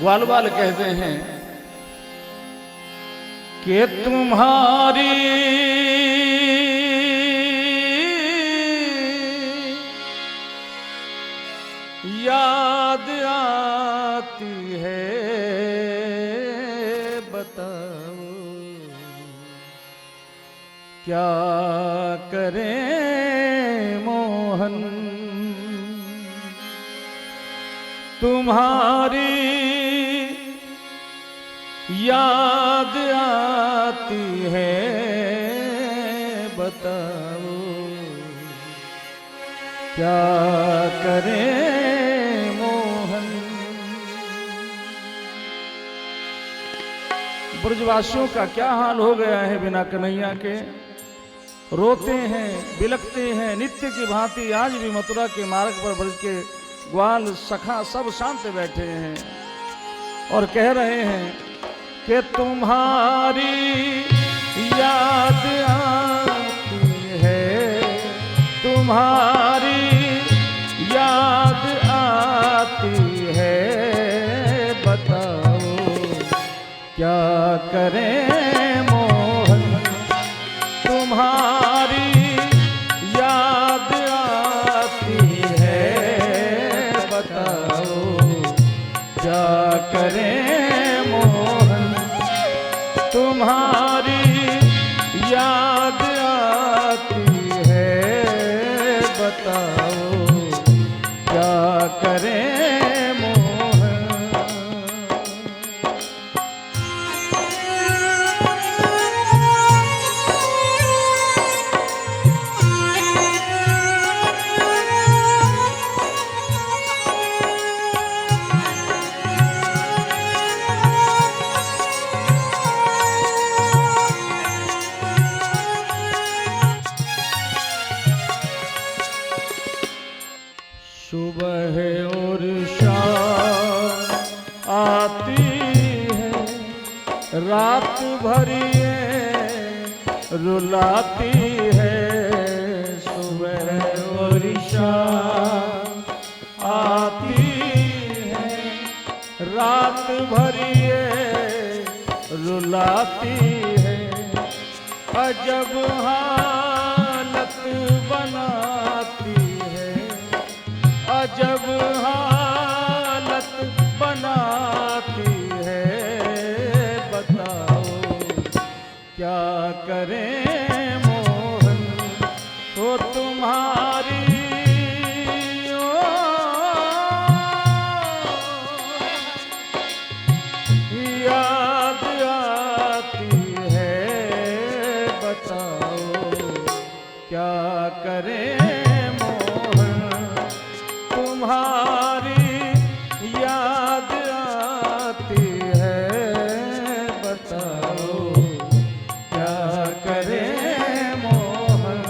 ग्वालवाल कहते हैं कि तुम्हारी याद आती है, बताओ क्या करें मोहन। तुम्हारी याद आती है, बताओ क्या करें मोहन। ब्रजवासियों का क्या हाल हो गया है बिना कन्हैया के। रोते हैं, बिलखते हैं नित्य की भांति। आज भी मथुरा के मार्ग पर ब्रज के ग्वाल सखा सब शांत बैठे हैं और कह रहे हैं कि तुम्हारी याद आती है, तुम्हारी याद आती है, बताओ क्या करें मोहन। तुम्हारी याद आती है, बताओ क्या करें मोहन। तुम्हारी याद आती है, बताओ क्या करें मोहन। सुबह और शाम आती है, रात भरी रुलाती है। सुबह और शाम आती है, रात भरी रुलाती है। अजब हालत बनाती है, अजब हालत बनाती है, बताओ क्या करें मोहन। तो तुम्हारी याद आती है, बताओ क्या करें मोहन। तुम्हारी याद आती है, बताओ क्या करें मोहन।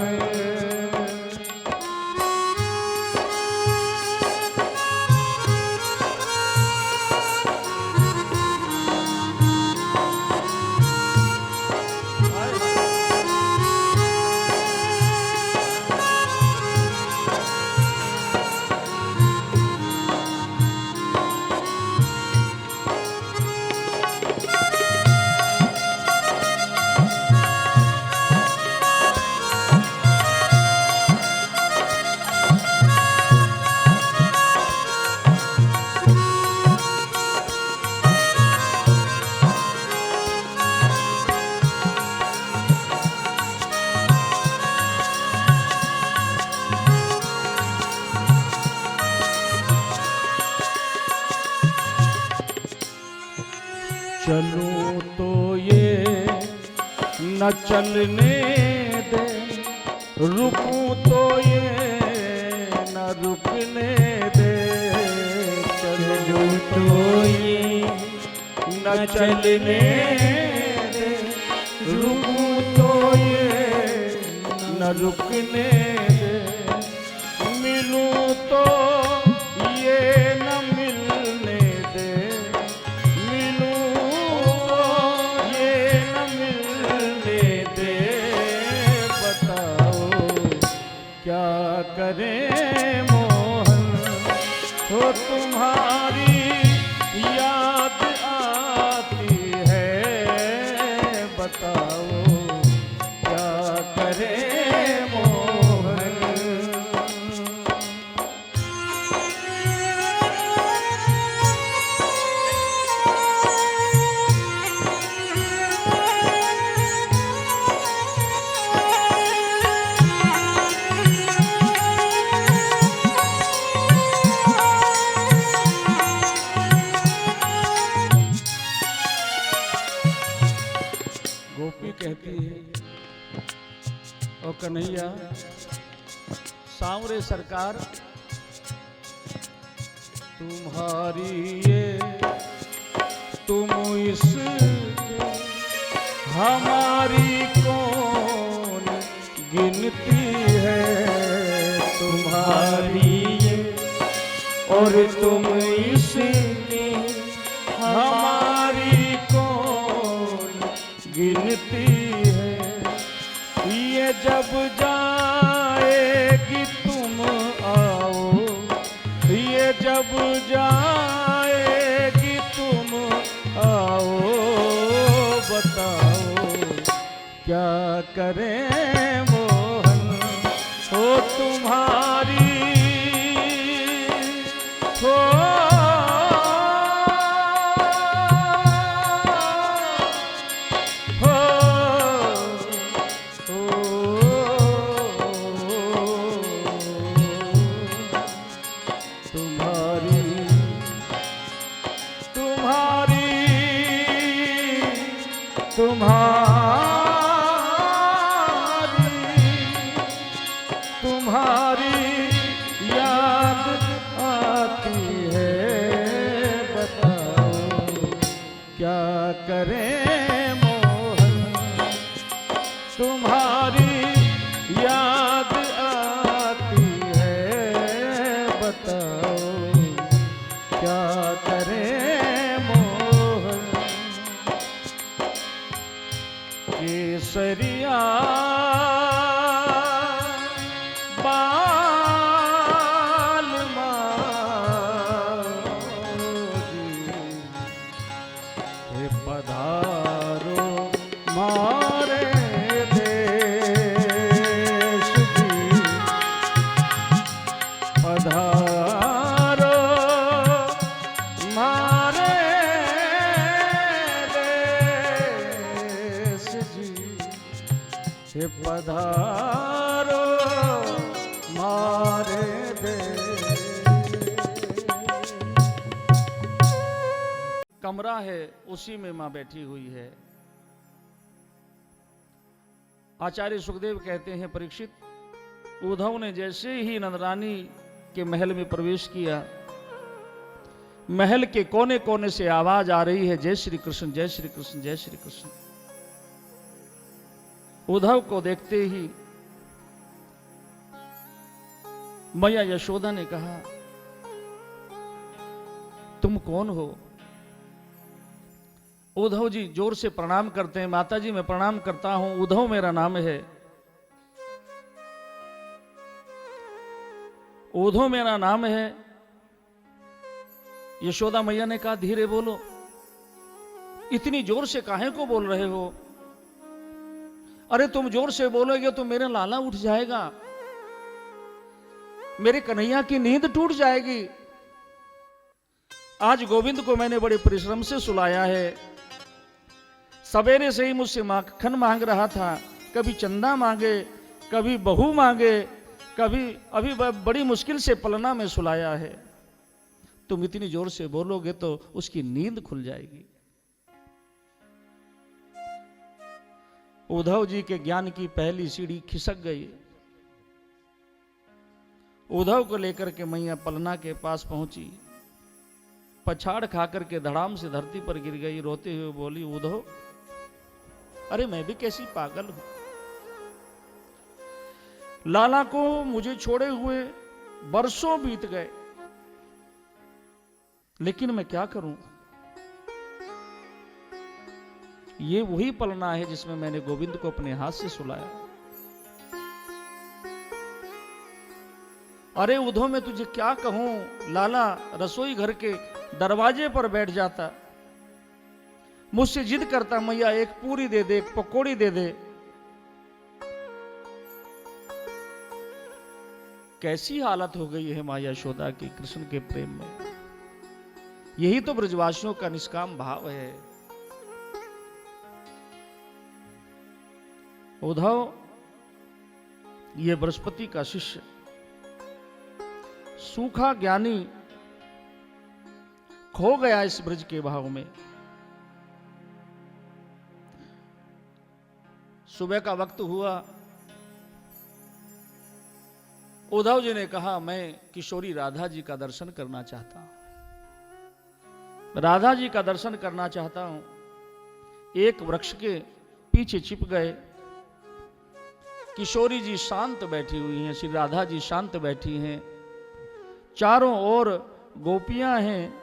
चलूं तो ये न चलने दे, रुकूं तो ये न रुकने दे। चलूं तो ये न चलने दे, रुकूं तो ये न रुकने दे। मिलूं तो ये न मिलने दे, क्या करें मोहन। तो तुम्हारी याद गोपी कहती है, ओ कन्हैया सांवरे सरकार, तुम्हारी ये तुम इस हमारी कौन गिनती है, तुम्हारी ये और तुम इसकी हमारी कौन गिनती है। ये जब जाएगी तुम आओ, ये जब जाएगी तुम आओ, बताओ क्या करें मोहन हो तुम्हारी हो, तुम्हारी याद आती है, बताओ क्या करें मोहन, तुम्हारी याद आती है, बताओ क्या करें मोहन। केसरिया पधारो मारे दे। कमरा है उसी में मां बैठी हुई है। आचार्य सुखदेव कहते हैं, परीक्षित, उद्धव ने जैसे ही नंदरानी के महल में प्रवेश किया, महल के कोने कोने से आवाज आ रही है, जय श्री कृष्ण, जय श्री कृष्ण, जय श्री कृष्ण। उद्धव को देखते ही मैया यशोदा ने कहा, तुम कौन हो? उद्धव जी जोर से प्रणाम करते हैं, माता जी मैं प्रणाम करता हूं, उद्धव मेरा नाम है, उद्धव मेरा नाम है। यशोदा मैया ने कहा, धीरे बोलो, इतनी जोर से काहे को बोल रहे हो? अरे तुम जोर से बोलोगे तो मेरा लाला उठ जाएगा, मेरे कन्हैया की नींद टूट जाएगी। आज गोविंद को मैंने बड़े परिश्रम से सुलाया है, सवेरे से ही मुझसे माखन मांग रहा था, कभी चंदा मांगे, कभी बहू मांगे, कभी अभी बड़ी मुश्किल से पलना में सुलाया है। तुम इतनी जोर से बोलोगे तो उसकी नींद खुल जाएगी। उद्धव जी के ज्ञान की पहली सीढ़ी खिसक गई। उद्धव को लेकर के मैया पलना के पास पहुंची, पछाड़ खाकर के धड़ाम से धरती पर गिर गई, रोते हुए बोली, उद्धव, अरे मैं भी कैसी पागल हूं, लाला को मुझे छोड़े हुए बरसों बीत गए, लेकिन मैं क्या करूं? ये वही पलना है जिसमें मैंने गोविंद को अपने हाथ से सुलाया। अरे उद्धव, मैं तुझे क्या कहूं, लाला रसोई घर के दरवाजे पर बैठ जाता, मुझसे जिद करता, मैया एक पूरी दे दे, एक पकौड़ी दे दे। कैसी हालत हो गई है माया यशोदा की कृष्ण के प्रेम में। यही तो ब्रजवासियों का निष्काम भाव है। उद्धव ये बृहस्पति का शिष्य, सूखा ज्ञानी, खो गया इस ब्रज के भाव में। सुबह का वक्त हुआ। उद्धव जी ने कहा, मैं किशोरी राधा जी का दर्शन करना चाहता हूं, राधा जी का दर्शन करना चाहता हूं। एक वृक्ष के पीछे छिप गए। किशोरी जी शांत बैठी हुई हैं, श्री राधा जी शांत बैठी हैं, चारों ओर गोपियां हैं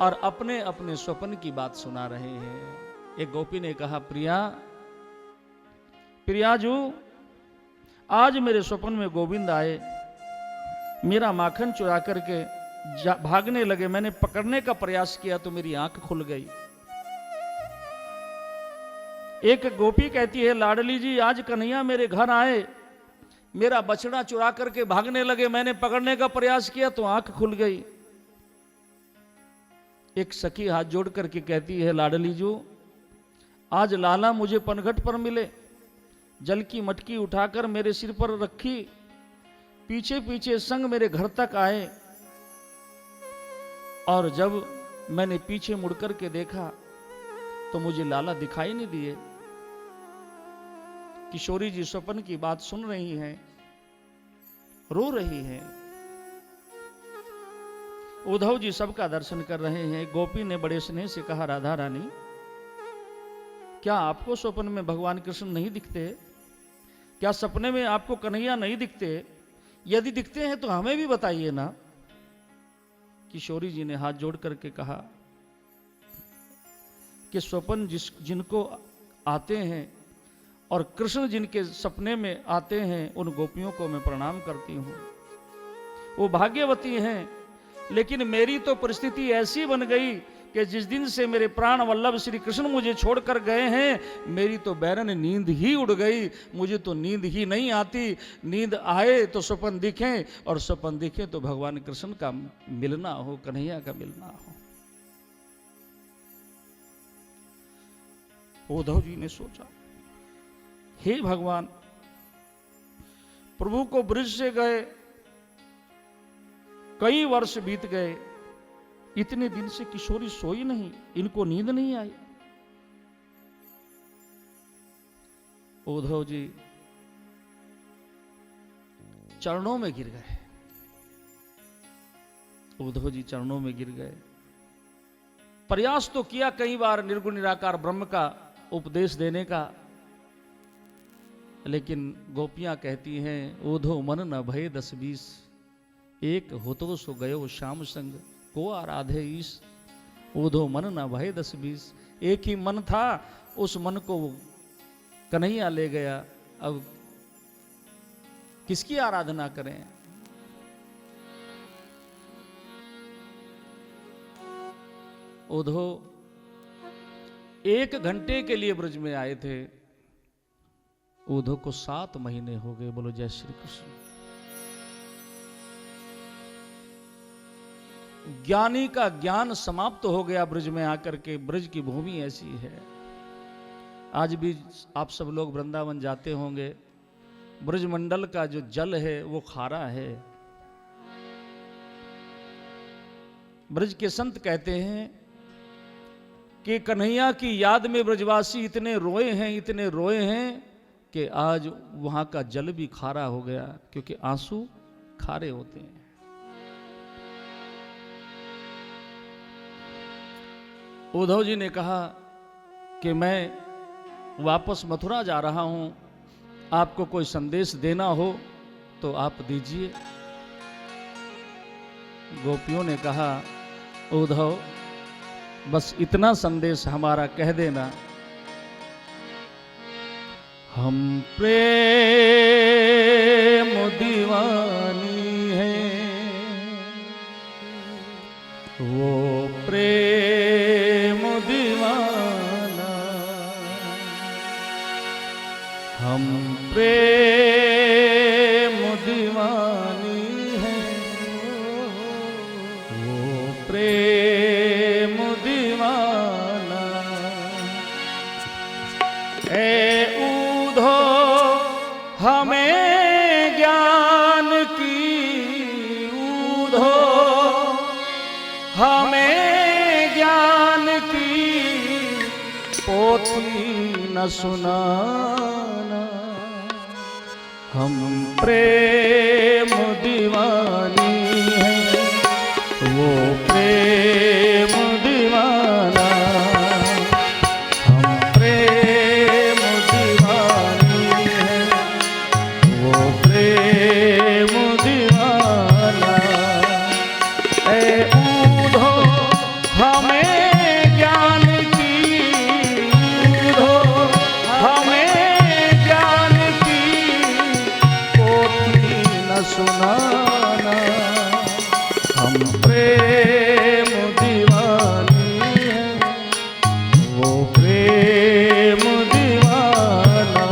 और अपने अपने स्वप्न की बात सुना रहे हैं। एक गोपी ने कहा, प्रिया प्रियाजू, आज मेरे स्वप्न में गोविंद आए, मेरा माखन चुरा करके भागने लगे। मैंने पकड़ने का प्रयास किया तो मेरी आंख खुल गई। एक गोपी कहती है, लाडली जी, आज कन्हैया मेरे घर आए, मेरा बछड़ा चुरा करके भागने लगे, मैंने पकड़ने का प्रयास किया तो आंख खुल गई। एक सखी हाथ जोड़ करके कहती है, लाडली जी, आज लाला मुझे पनघट पर मिले, जल की मटकी उठाकर मेरे सिर पर रखी, पीछे पीछे संग मेरे घर तक आए, और जब मैंने पीछे मुड़कर के देखा तो मुझे लाला दिखाई नहीं दिए। किशोरी जी स्वप्न की बात सुन रही हैं, रो रही हैं। उद्धव जी सबका दर्शन कर रहे हैं। गोपी ने बड़े स्नेह से कहा, राधा रानी, क्या आपको स्वप्न में भगवान कृष्ण नहीं दिखते? क्या सपने में आपको कन्हैया नहीं दिखते? यदि दिखते हैं तो हमें भी बताइए ना। किशोरी जी ने हाथ जोड़ करके कहा कि स्वप्न जिनको आते हैं और कृष्ण जिनके सपने में आते हैं, उन गोपियों को मैं प्रणाम करती हूं। वो भाग्यवती हैं, लेकिन मेरी तो परिस्थिति ऐसी बन गई कि जिस दिन से मेरे प्राण वल्लभ श्री कृष्ण मुझे छोड़कर गए हैं, मेरी तो बैरन नींद ही उड़ गई। मुझे तो नींद ही नहीं आती। नींद आए तो स्वप्न दिखे, और स्वप्न दिखे तो भगवान कृष्ण का मिलना हो, कन्हैया का मिलना हो। उद्धव जी ने सोचा, हे भगवान, प्रभु को ब्रिज से गए कई वर्ष बीत गए, इतने दिन से किशोरी सोई नहीं, इनको नींद नहीं आई। उद्धव जी चरणों में गिर गए। उद्धव जी चरणों में गिर गए। प्रयास तो किया कई बार निर्गुण निराकार ब्रह्म का उपदेश देने का, लेकिन गोपियां कहती हैं, उद्धव मन न भय 10-20, एक होतो सो गयो श्याम संग, को आराधे ईश। उद्धव मन न भय 10-20, एक ही मन था, उस मन को कन्हैया ले गया, अब किसकी आराधना करें? उद्धव 1 घंटे के लिए ब्रज में आए थे, उद्धव को 7 महीने हो गए। बोलो जय श्री कृष्ण। ज्ञानी का ज्ञान समाप्त हो गया ब्रज में आकर के। ब्रज की भूमि ऐसी है। आज भी आप सब लोग वृंदावन जाते होंगे, ब्रजमंडल का जो जल है वो खारा है। ब्रज के संत कहते हैं कि कन्हैया की याद में ब्रजवासी इतने रोए हैं, इतने रोए हैं कि आज वहां का जल भी खारा हो गया, क्योंकि आंसू खारे होते हैं। उद्धव जी ने कहा कि मैं वापस मथुरा जा रहा हूं, आपको कोई संदेश देना हो तो आप दीजिए। गोपियों ने कहा, उद्धव बस इतना संदेश हमारा कह देना, हम प्रेम दीवानी है, वो प्रेम दीवाना, हम प्रेम दीवानी है, वो प्रेम दीवाना। ए उद्धव हमें ज्ञान की, उद्धव हमें ज्ञान की पोथी न सुनाना। हम प्रेम दीवानी हैं, वो प्रेम दीवाना। हम प्रेम दीवानी हैं, वो प्रेम दीवाना। ए ऊधो हमें ज्ञान की, ऊधो हमें ज्ञान की पोथी न सुनाना। हम प्रेम दीवानी हैं, वो प्रेम दीवाना।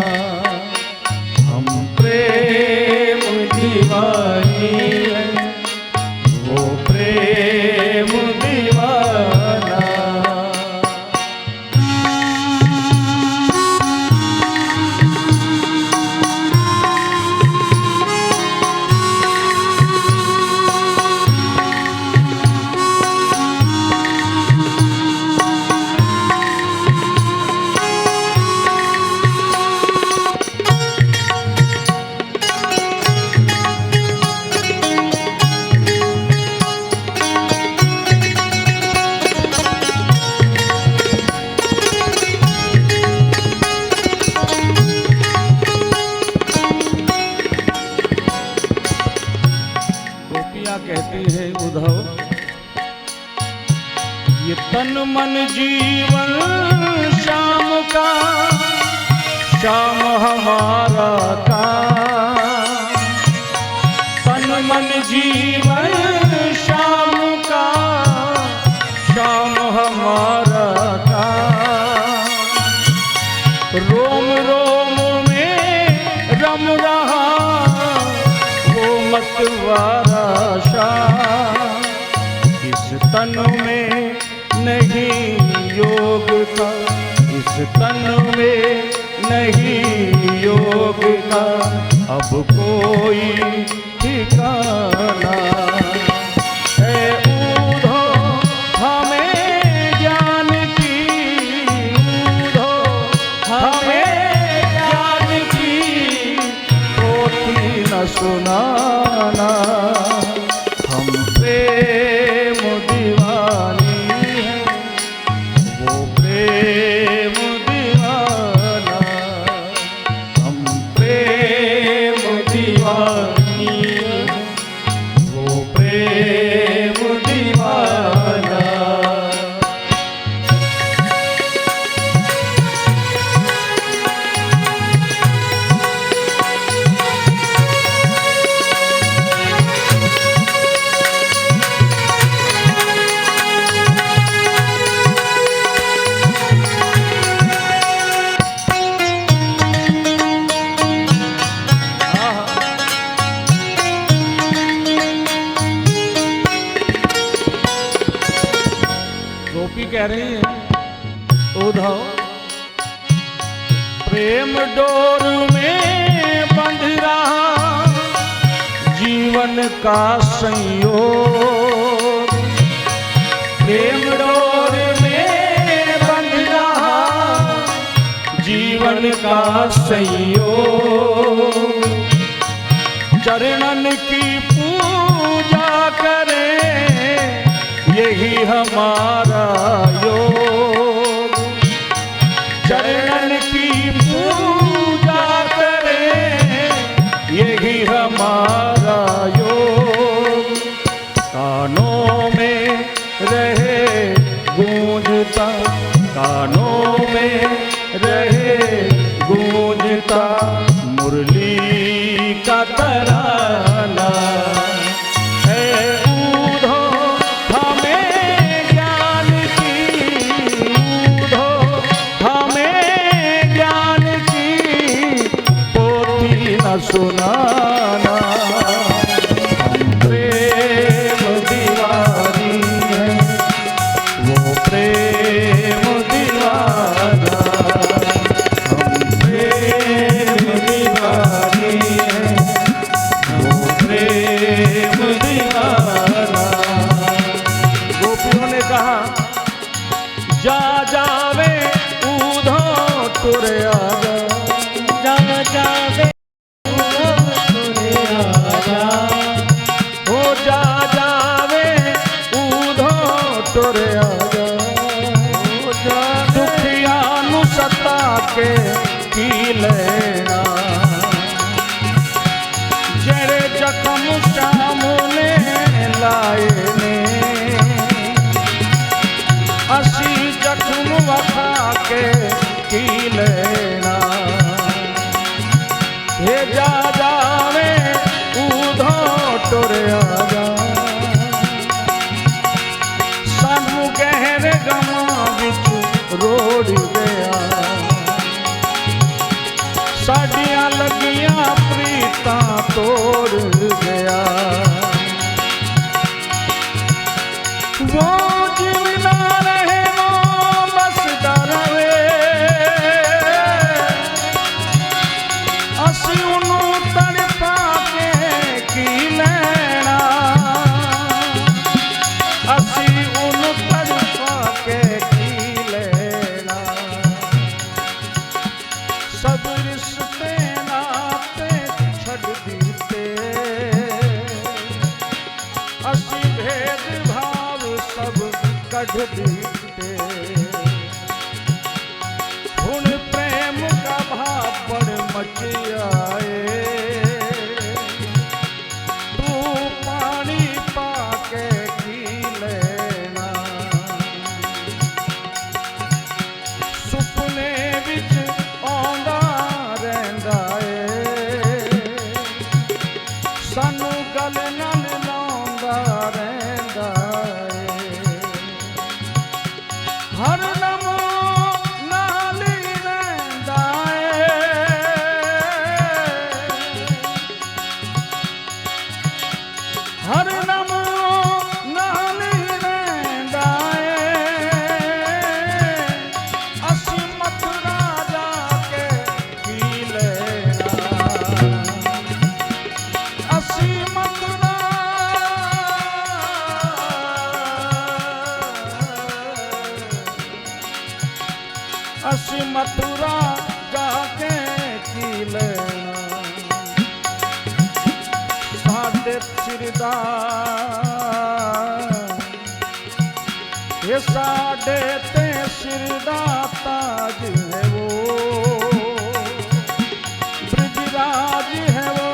हम प्रेम दीवानी हैं, वो प्रेम दीवाना। कहती है उद्धव, ये तन मन जीवन श्याम का, श्याम हमारा का। तन मन जीवन श्याम का, श्याम हमारा का। रोम रोम में रम रहा वो मतवारा शाह। इस तन में नहीं योग का, इस तन में नहीं योग का अब कोई ठिकाना। है ऊधो हमें ज्ञान की, ऊधो हमें ज्ञान की पोथी न सुनाना। हम प्रेम दीवानी हैं, वो प्रेम दीवाना। हम प्रेम दीवानी हैं, वो प्रेम दीवाना। गोपी कह रही है उद्धव, प्रेम डोर में बंध रहा जीवन का संयोग। प्रेम डोर में बंध रहा जीवन का संयोग। चरणन की पूजा करें यही हमारा योग। चरणन की पूजा करें यही हमारा योग। कानों में रहे गूंजता, कानों में रहे गूंजता मुरली का तराना। सुनाना हम प्रेम दीवानी हैं, वो प्रेम दीवाना। तुरे आजा, जा जावे तुरे आजा, हो जा जावे उधो तुरे आजा, हो जा दुखिया नु सता के पी लेना, जेड़े जखम सामने लाए ने, असी जखम वखा के पी लेना, हे जा जावे उधो तुरे आजा, सानू गहरे गमा विच रोड़ गया, साडियां लगियां प्रीतां तोड़ गया, वो जिंदा रहे वो बसदा रहे, असी उन्नू तड़पा के की लेना, असी उन्नू तड़पा के की लेना, सब रिश्ते नाते छड़ दीते, असी भेद भाव सब कढ़ दीते, हुण प्रेम का भापड़ मच आए, तू पानी पाके पी लेना, सुपने विच आंदा रहिंदा ए, सानू गल नाल लाउंदा रहिंदा ए, हर दम नाल ही रहिंदा ए, हर दम नाल ही रहिंदा ए, असी मथुरा जाके पी लेना, असी मथुरा, असी मथुरा जाके पी लेना, साडे सिरदा, ये साडे ते सिरदा ताज है वो, ब्रजराज है वो,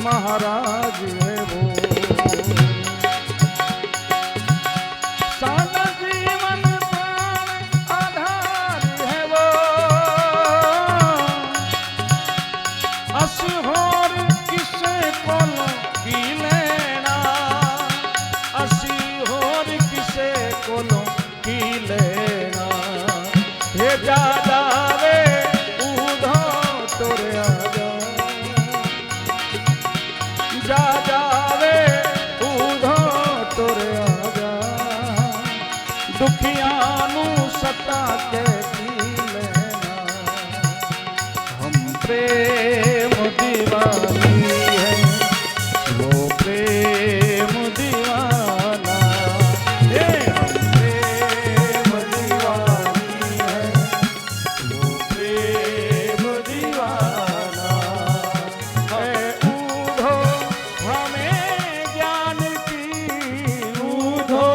महाराज है वो, सादा जीवन प्राण आधार है वो, असी होर किसे कोलों की लेना, असी होर किसे कोलों की लेना, हे जा जावे उधो तुरे आजा, जा जावे उधो तुरे आजा, दुखिया नू सता के पी लेना, हम प्रेम दीवानी है, वो प्रेम दीवाना, हे हम प्रेम दीवानी है, वो प्रेम दीवाना है, ऊधो हमें ज्ञान की, ऊधो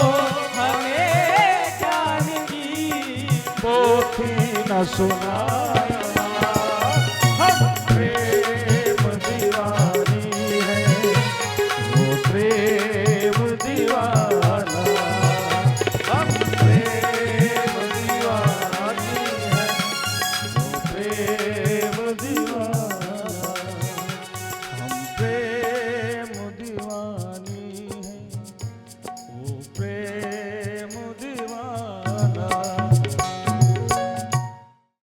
हमें ज्ञान की पोथी न सुना।